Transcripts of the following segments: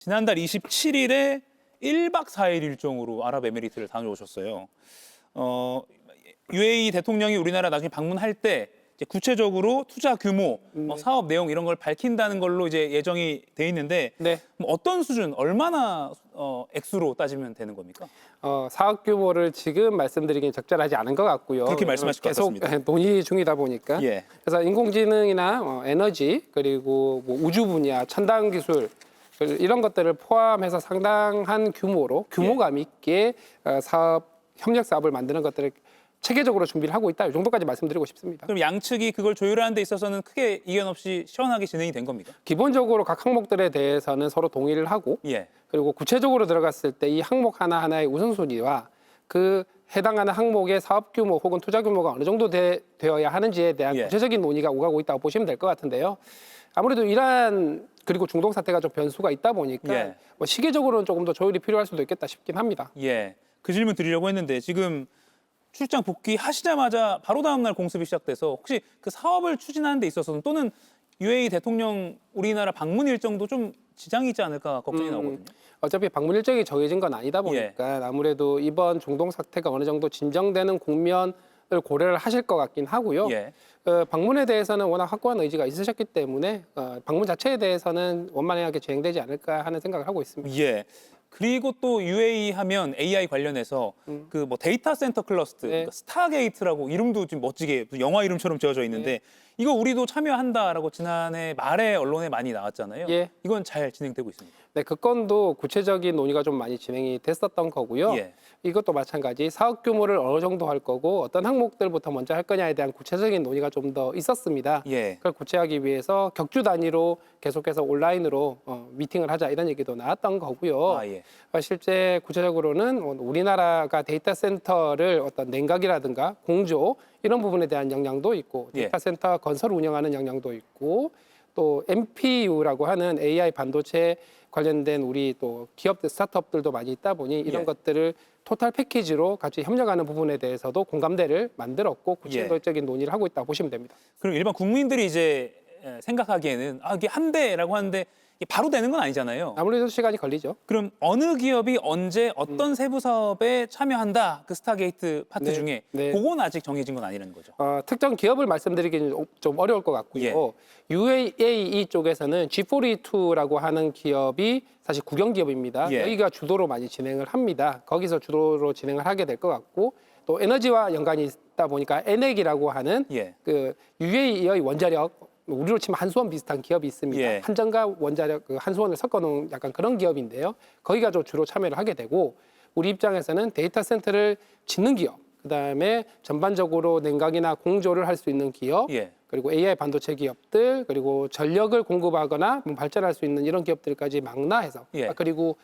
지난달 27일에 1박 4일 일정으로 아랍에미리트를 다녀오셨어요. UAE 대통령이 우리나라 나중에 방문할 때 이제 구체적으로 투자 규모, 사업 내용 이런 걸 밝힌다는 걸로 이제 예정이 돼 있는데 네. 어떤 수준, 얼마나 액수로 따지면 되는 겁니까? 사업 규모를 지금 말씀드리긴 적절하지 않은 것 같고요. 그렇게 말씀하실 것 계속 같습니다. 논의 중이다 보니까. 예. 그래서 인공지능이나 에너지 그리고 뭐 우주 분야, 첨단 기술 이런 것들을 포함해서 상당한 규모로 규모감 있게 사업 협력 사업을 만드는 것들을 체계적으로 준비를 하고 있다. 이 정도까지 말씀드리고 싶습니다. 그럼 양측이 그걸 조율하는 데 있어서는 크게 이견 없이 시원하게 진행이 된 겁니까? 기본적으로 각 항목들에 대해서는 서로 동의를 하고 예. 그리고 구체적으로 들어갔을 때 이 항목 하나하나의 우선순위와 그 해당하는 항목의 사업 규모 혹은 투자 규모가 어느 정도 되어야 하는지에 대한 예. 구체적인 논의가 오가고 있다고 보시면 될 것 같은데요. 아무래도 이란 그리고 중동 사태가 좀 변수가 있다 보니까 예. 뭐 시기적으로는 조금 더 조율이 필요할 수도 있겠다 싶긴 합니다. 예. 그 질문 드리려고 했는데 지금 출장 복귀하시자마자 바로 다음 날 공습이 시작돼서 혹시 그 사업을 추진하는 데 있어서는 또는 UAE 대통령 우리나라 방문 일정도 좀 지장이 있지 않을까 걱정이 나오거든요. 어차피 방문 일정이 정해진 건 아니다 보니까 아무래도 이번 중동 사태가 어느 정도 진정되는 국면을 고려를 하실 것 같긴 하고요. 예. 방문에 대해서는 워낙 확고한 의지가 있으셨기 때문에 방문 자체에 대해서는 원만하게 진행되지 않을까 하는 생각을 하고 있습니다. 예. 그리고 또 UAE 하면 AI 관련해서 그 뭐 데이터 센터 클러스터, 네. 그러니까 스타게이트라고 이름도 좀 멋지게 영화 이름처럼 지어져 있는데 이거 우리도 참여한다라고 지난해 말에 언론에 많이 나왔잖아요. 예. 이건 잘 진행되고 있습니다. 네, 그 건도 구체적인 논의가 좀 많이 진행이 됐었던 거고요. 예. 이것도 마찬가지 사업 규모를 어느 정도 할 거고 어떤 항목들부터 먼저 할 거냐에 대한 구체적인 논의가 좀 더 있었습니다. 예. 그걸 구체하기 위해서 격주 단위로 계속해서 온라인으로 미팅을 하자 이런 얘기도 나왔던 거고요. 아, 예. 실제 구체적으로는 우리나라가 데이터 센터를 어떤 냉각이라든가 공조 이런 부분에 대한 역량도 있고 예. 데이터 센터 건설 운영하는 역량도 있고 또 MPU라고 하는 AI 반도체 관련된 우리 또 기업들 스타트업들도 많이 있다 보니 이런 예. 것들을 토탈 패키지로 같이 협력하는 부분에 대해서도 공감대를 만들었고 구체적인 논의를 하고 있다고 보시면 됩니다. 그럼 일반 국민들이 이제 생각하기에는 이게 한 대라고 하는데 이게 바로 되는 건 아니잖아요. 아무래도 시간이 걸리죠. 그럼 어느 기업이 언제 어떤 세부 사업에 참여한다 그 스타게이트 파트 네, 중에 네. 그건 아직 정해진 건 아니라는 거죠. 특정 기업을 말씀드리기는 좀 어려울 것 같고요. UAE 쪽에서는 G42라고 하는 기업이 사실 국영 기업입니다. 예. 여기가 주도로 많이 진행을 합니다. 거기서 주도로 진행을 하게 될 것 같고 또 에너지와 연관이 있다 보니까 에넥이라고 하는 예. 그 UAE의 원자력 우리로 치면 한수원 비슷한 기업이 있습니다. 예. 한전과 원자력 한수원을 섞어놓은 약간 그런 기업인데요. 거기가 좀 주로 참여를 하게 되고 우리 입장에서는 데이터 센터를 짓는 기업, 그다음에 전반적으로 냉각이나 공조를 할 수 있는 기업, 예. 그리고 AI 반도체 기업들, 그리고 전력을 공급하거나 발전할 수 있는 이런 기업들까지 망라해서 예. 그리고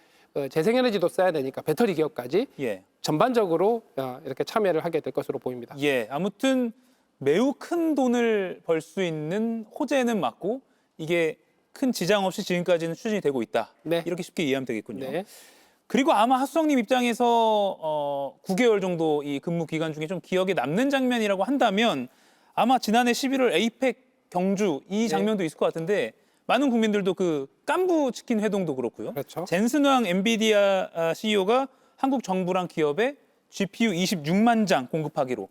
재생에너지도 써야 되니까 배터리 기업까지 예. 전반적으로 이렇게 참여를 하게 될 것으로 보입니다. 예. 아무튼 매우 큰 돈을 벌 수 있는 호재는 맞고 이게 큰 지장 없이 지금까지는 추진이 되고 있다. 네. 이렇게 쉽게 이해하면 되겠군요. 네. 그리고 아마 하수성님 입장에서 9개월 정도 이 근무 기간 중에 좀 기억에 남는 장면이라고 한다면 아마 지난해 11월 에이펙 경주 이 장면도 있을 것 같은데 많은 국민들도 그 깐부 치킨 회동도 그렇고요. 그렇죠. 젠슨왕 엔비디아 CEO가 한국 정부랑 기업에 GPU 26만 장 공급하기로.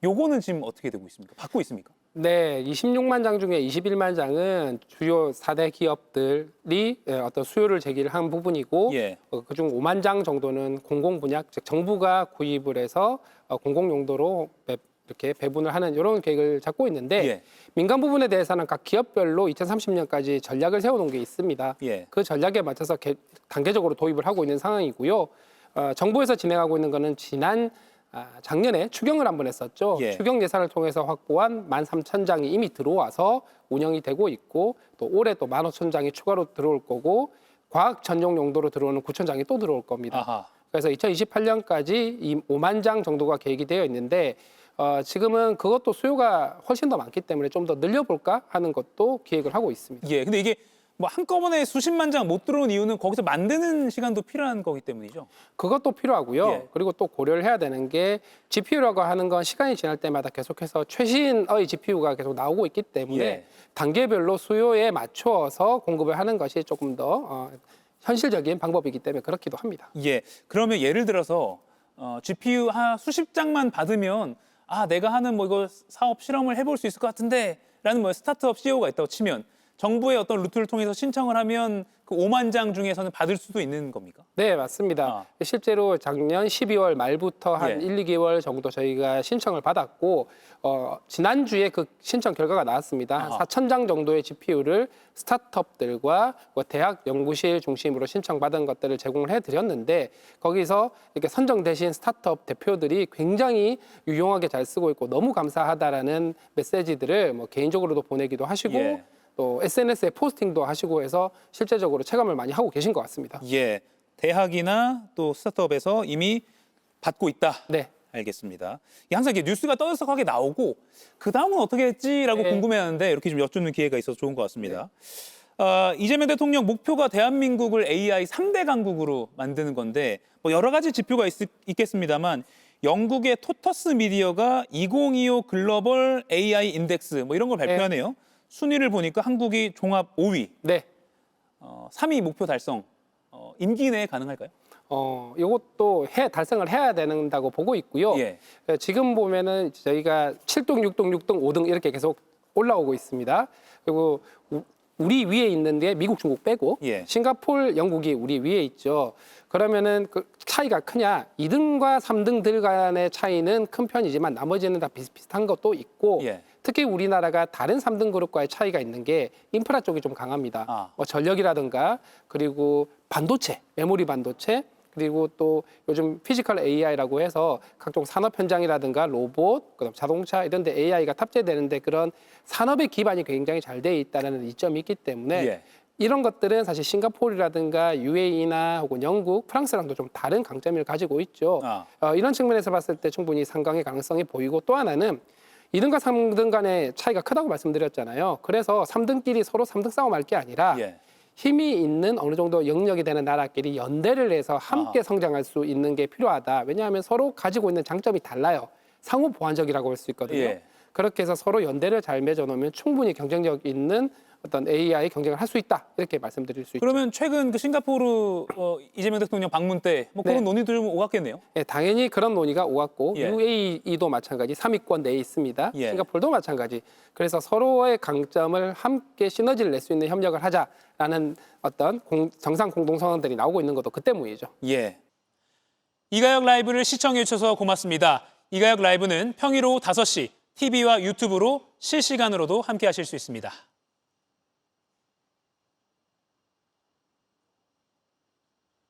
요거는 지금 어떻게 되고 있습니까? 받고 있습니까? 네, 26만 장 중에 21만 장은 주요 4대 기업들이 어떤 수요를 제기를 한 부분이고 예. 그중 5만 장 정도는 공공 분야, 즉 정부가 구입을 해서 공공 용도로 이렇게 배분을 하는 이런 계획을 잡고 있는데 예. 민간 부분에 대해서는 각 기업별로 2030년까지 전략을 세워놓은 게 있습니다. 예. 그 전략에 맞춰서 단계적으로 도입을 하고 있는 상황이고요. 정부에서 진행하고 있는 거는 작년에 추경을 한번 했었죠. 예. 추경 예산을 통해서 확보한 13,000장이 이미 들어와서 운영이 되고 있고 또 올해 또 15,000장이 추가로 들어올 거고 과학 전용 용도로 들어오는 9,000장이 또 들어올 겁니다. 아하. 그래서 2028년까지 이 5만 장 정도가 계획이 되어 있는데 지금은 그것도 수요가 훨씬 더 많기 때문에 좀 더 늘려볼까 하는 것도 기획을 하고 있습니다. 예. 근데 이게 뭐 한꺼번에 수십만 장 못 들어온 이유는 거기서 만드는 시간도 필요한 거기 때문이죠. 그것도 필요하고요. 예. 그리고 또 고려를 해야 되는 게 GPU라고 하는 건 시간이 지날 때마다 계속해서 최신의 GPU가 계속 나오고 있기 때문에 예. 단계별로 수요에 맞추어서 공급을 하는 것이 조금 더 현실적인 방법이기 때문에 그렇기도 합니다. 예. 그러면 예를 들어서 GPU 한 수십 장만 받으면 내가 하는 뭐 이거 사업 실험을 해볼 수 있을 것 같은데라는 뭐 스타트업 CEO가 있다고 치면 정부의 어떤 루트를 통해서 신청을 하면 그 5만 장 중에서는 받을 수도 있는 겁니까? 네, 맞습니다. 실제로 작년 12월 말부터 한 예. 1, 2개월 정도 저희가 신청을 받았고 지난주에 그 신청 결과가 나왔습니다. 한 4,000장 정도의 GPU를 스타트업들과 뭐 대학 연구실 중심으로 신청받은 것들을 제공을 해드렸는데 거기서 이렇게 선정되신 스타트업 대표들이 굉장히 유용하게 잘 쓰고 있고 너무 감사하다라는 메시지들을 뭐 개인적으로도 보내기도 하시고 예. 또 SNS에 포스팅도 하시고 해서 실제적으로 체감을 많이 하고 계신 것 같습니다. 예. 대학이나 또 스타트업에서 이미 받고 있다. 네. 알겠습니다. 항상 이게 뉴스가 떠들썩하게 나오고 그 다음은 어떻게 했지라고 네. 궁금해하는데 이렇게 좀 여쭙는 기회가 있어서 좋은 것 같습니다. 이재명 대통령 목표가 대한민국을 AI 3대 강국으로 만드는 건데 뭐 여러 가지 지표가 있겠습니다만 영국의 토터스 미디어가 2025 글로벌 AI 인덱스 뭐 이런 걸 발표하네요. 순위를 보니까 한국이 종합 5위, 네. 3위 목표 달성 임기 내에 가능할까요? 이것도 달성을 해야 된다고 보고 있고요. 예. 지금 보면은 저희가 7등, 6등, 6등, 5등 이렇게 계속 올라오고 있습니다. 그리고 우리 위에 있는 게 미국, 중국 빼고 예. 싱가포르, 영국이 우리 위에 있죠. 그러면은 그 차이가 크냐? 2등과 3등들 간의 차이는 큰 편이지만 나머지는 다 비슷비슷한 것도 있고 예. 특히 우리나라가 다른 3등 그룹과의 차이가 있는 게 인프라 쪽이 좀 강합니다. 뭐 전력이라든가 그리고 반도체, 메모리 반도체 그리고 또 요즘 피지컬 AI라고 해서 각종 산업 현장이라든가 로봇, 그다음 자동차 이런 데 AI가 탑재되는데 그런 산업의 기반이 굉장히 잘 돼 있다는 이점이 있기 때문에 예. 이런 것들은 사실 싱가포르라든가 UAE나 혹은 영국, 프랑스랑도 좀 다른 강점을 가지고 있죠. 이런 측면에서 봤을 때 충분히 상강의 가능성이 보이고 또 하나는 2등과 3등 간의 차이가 크다고 말씀드렸잖아요. 그래서 3등끼리 서로 3등 싸움할 게 아니라 예. 힘이 있는 어느 정도 영역이 되는 나라끼리 연대를 해서 함께 성장할 수 있는 게 필요하다. 왜냐하면 서로 가지고 있는 장점이 달라요. 상호 보완적이라고 할 수 있거든요. 예. 그렇게 해서 서로 연대를 잘 맺어놓으면 충분히 경쟁력 있는 어떤 AI 경쟁을 할 수 있다. 이렇게 말씀드릴 수 있죠. 그러면 최근 그 싱가포르 이재명 대통령 방문 때 뭐 그런 논의들 오갔겠네요. 네, 당연히 그런 논의가 오갔고 예. UAE도 마찬가지 3위권 내에 있습니다. 예. 싱가포르도 마찬가지. 그래서 서로의 강점을 함께 시너지를 낼 수 있는 협력을 하자라는 어떤 정상 공동선언들이 나오고 있는 것도 그 때문이죠. 예. 이가혁 라이브를 시청해 주셔서 고맙습니다. 이가혁 라이브는 평일 오후 5시 TV와 유튜브로 실시간으로도 함께 하실 수 있습니다.